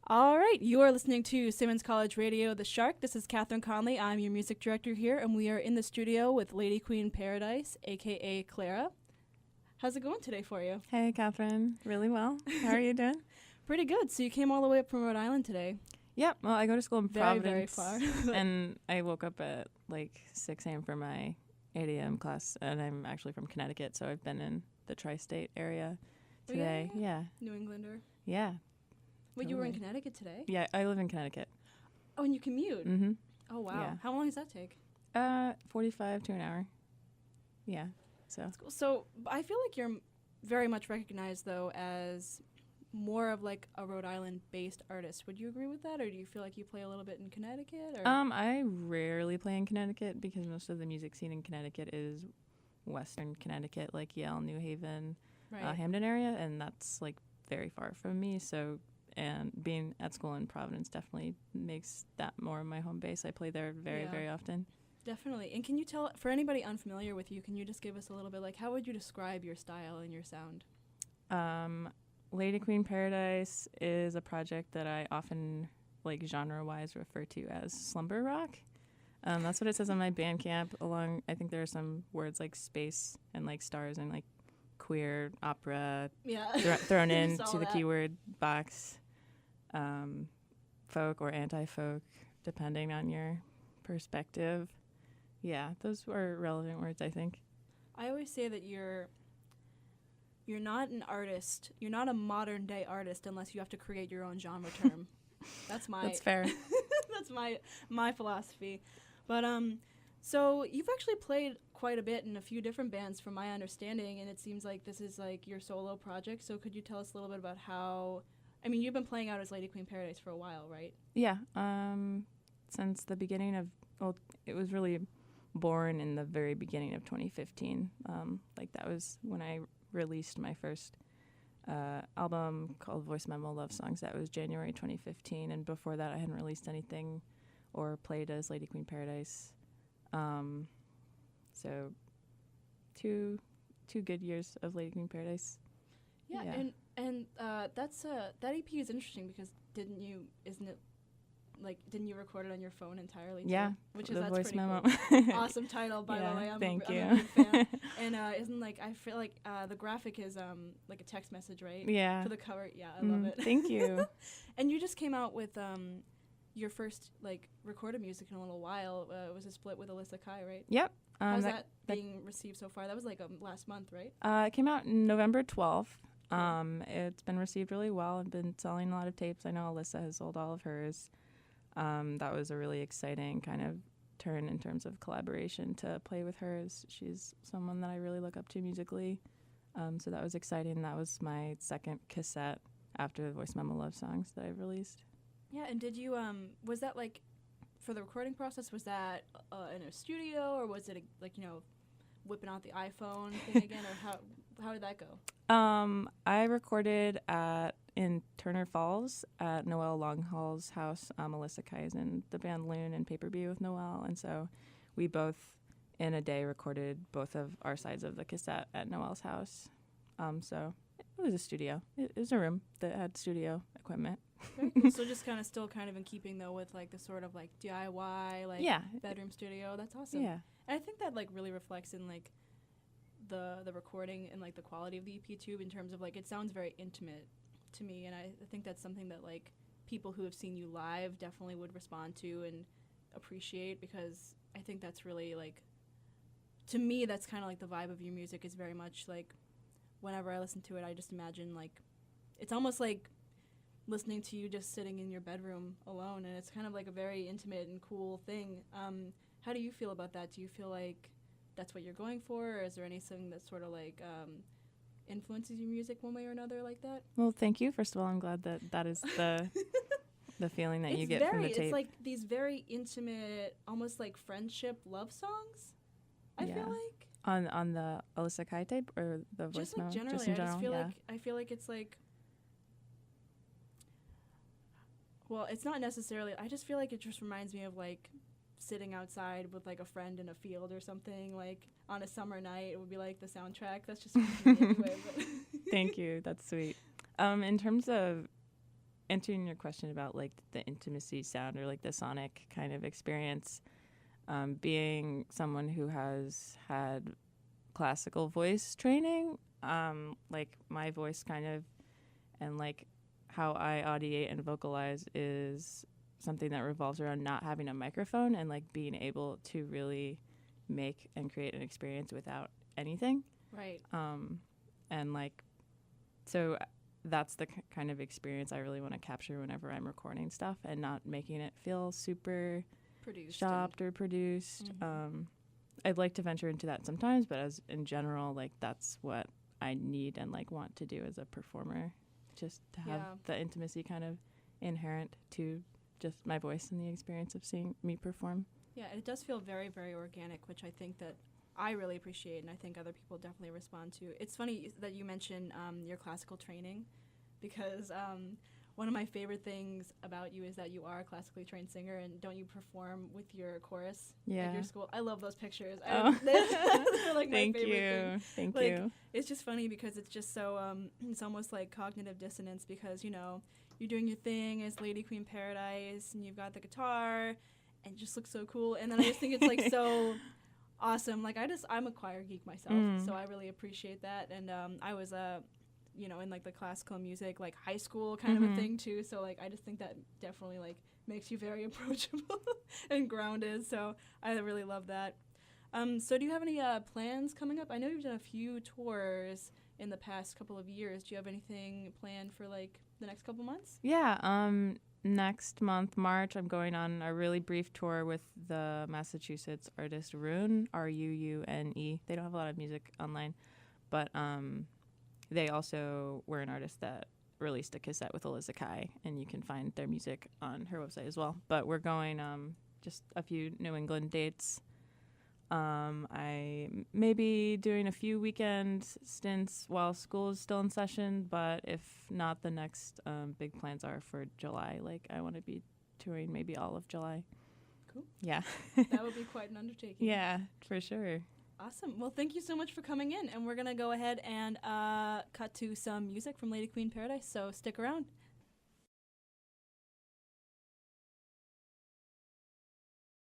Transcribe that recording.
All right, you are listening to Simmons College Radio, The Shark. This is Catherine Conley. I'm your music director here, and we are in the studio with Lady Queen Paradise, a.k.a. Clara. How's it going today for you? Hey, Catherine. Really well. How are you doing? Pretty good. So you came all the way up from Rhode Island today. Yep. Well, I go to school in Providence. Very far. And I woke up at like 6 a.m. for my 8 a.m. class, and I'm actually from Connecticut, so I've been in the tri-state area today. Oh, yeah. New Englander. Yeah. Wait, Totally. you were in Connecticut today? Yeah, I live in Connecticut. Oh, and you commute? Mm-hmm. Oh, wow. Yeah. How long does that take? 45 to an hour. Yeah. So. That's cool. So I feel like you're very much recognized, though, as more of like a Rhode Island-based artist. Would you agree with that, or do you feel like you play a little bit in Connecticut? Or? I rarely play in Connecticut because most of the music scene in Connecticut is Western Connecticut, like Yale, New Haven, Right. Hamden area, and that's like very far from me. So, and being at school in Providence definitely makes that more of my home base. I play there very, Yeah. very often. Definitely. And can you tell, for anybody unfamiliar with you, can you just give us a little bit, like, how would you describe your style and your sound? Lady Queen Paradise is a project that I often, like, genre-wise refer to as slumber rock. That's what it says on my Bandcamp. I think there are some words like space and like stars and like queer opera thrown into the keyword box. Folk or anti-folk, depending on your perspective. Yeah, those were relevant words, I think. I always say that you're not an artist. You're not a modern day artist unless you have to create your own genre term. That's fair. That's my philosophy. But so you've actually played quite a bit in a few different bands from my understanding, and it seems like this is like your solo project. So could you tell us a little bit about how, I mean, you've been playing out as Lady Queen Paradise for a while, right? Yeah, since the beginning of, it was really born in the very beginning of 2015. Like that was when I released my first album called Voice Memo Love Songs. That was January 2015, and before that I hadn't released anything or played as Lady Queen Paradise. So two good years of Lady Queen Paradise. Yeah. And that's that EP is interesting because didn't you record it on your phone entirely too? Yeah, which is the that's voice pretty memo. Cool. Awesome title, by the way. Thank you. I'm a big fan. And isn't like I feel like the graphic is like a text message, right? Yeah. For the cover, yeah, I love it. Thank you. And you just came out with your first like recorded music in a little while. It was a split with Alyssa Kai, right? Yep. How's that being received so far? That was like last month, right? It came out November 12th. It's been received really well. I've been selling a lot of tapes. I know Alyssa has sold all of hers. That was a really exciting kind of turn in terms of collaboration to play with her. She's someone that I really look up to musically. So that was exciting. That was my second cassette after the Voice Memo Love Songs that I've released. Yeah, and did you, was that like, for the recording process, was that in a studio, or was it whipping out the iPhone thing again, or how did that go? I recorded in Turner Falls at Noelle Longhall's house. Alyssa Kai is in the band Loon and Paper Bee with Noelle, and so we both, in a day, recorded both of our sides of the cassette at Noelle's house. So it was a studio. It was a room that had studio equipment. Very cool. So just still in keeping though with like the sort of like DIY bedroom studio. That's awesome. Yeah. And I think that like really reflects in like the recording and like the quality of the EP too, in terms of like it sounds very intimate to me, and I think that's something that like people who have seen you live definitely would respond to and appreciate, because I think that's really like, to me, that's kind of like the vibe of your music is very much like, whenever I listen to it, I just imagine like, it's almost like listening to you just sitting in your bedroom alone, and it's kind of like a very intimate and cool thing. How do you feel about that? Do you feel like that's what you're going for, or is there anything that sort of like influences your music one way or another like that? Well, thank you. First of all, I'm glad that is the the feeling that you get from the tape. It's like these very intimate, almost like friendship love songs, I feel like. On the Alyssa Kai tape or the voice just like memo? generally, just in general, I feel like it's like, well, it's not necessarily, I just feel like it just reminds me of like sitting outside with like a friend in a field or something, like on a summer night. It would be like the soundtrack. That's just me anyway. But Thank you. That's sweet. In terms of answering your question about like the intimacy sound or like the sonic kind of experience, being someone who has had classical voice training, like my voice kind of and like how I audiate and vocalize is something that revolves around not having a microphone and like being able to really make and create an experience without anything. Right. And like, so that's the kind of experience I really want to capture whenever I'm recording stuff and not making it feel super Produced. shopped or produced. I'd like to venture into that sometimes, but as in general, like that's what I need and like want to do as a performer, just to have the intimacy kind of inherent to just my voice and the experience of seeing me perform. Yeah, it does feel very, very organic, which I think that I really appreciate, and I think other people definitely respond to. It's funny that you mentioned your classical training, because one of my favorite things about you is that you are a classically trained singer, and don't you perform with your chorus at your school? I love those pictures. Oh. They're like my Thank favorite thing. Thank Like, you. It's just funny because it's just so, it's almost like cognitive dissonance because, you know, you're doing your thing as Lady Queen Paradise, and you've got the guitar, and it just looks so cool. And then I just think it's like so awesome. Like I'm a choir geek myself, so I really appreciate that. And I was you know, in like the classical music, like high school kind of a thing too. So like I just think that definitely like makes you very approachable and grounded. So I really love that. So do you have any plans coming up? I know you've done a few tours in the past couple of years. Do you have anything planned for like the next couple months? Yeah. Next month, March, I'm going on a really brief tour with the Massachusetts artist Rune, Ruune. They don't have a lot of music online, but they also were an artist that released a cassette with Alyssa Kai, and you can find their music on her website as well. But we're going just a few New England dates. I may be doing a few weekend stints while school is still in session, but if not, the next big plans are for July. Like, I want to be touring maybe all of July. Cool. Yeah. That would be quite an undertaking. Yeah, for sure. Awesome. Well, thank you so much for coming in, and we're going to go ahead and cut to some music from Lady Queen Paradise, so stick around.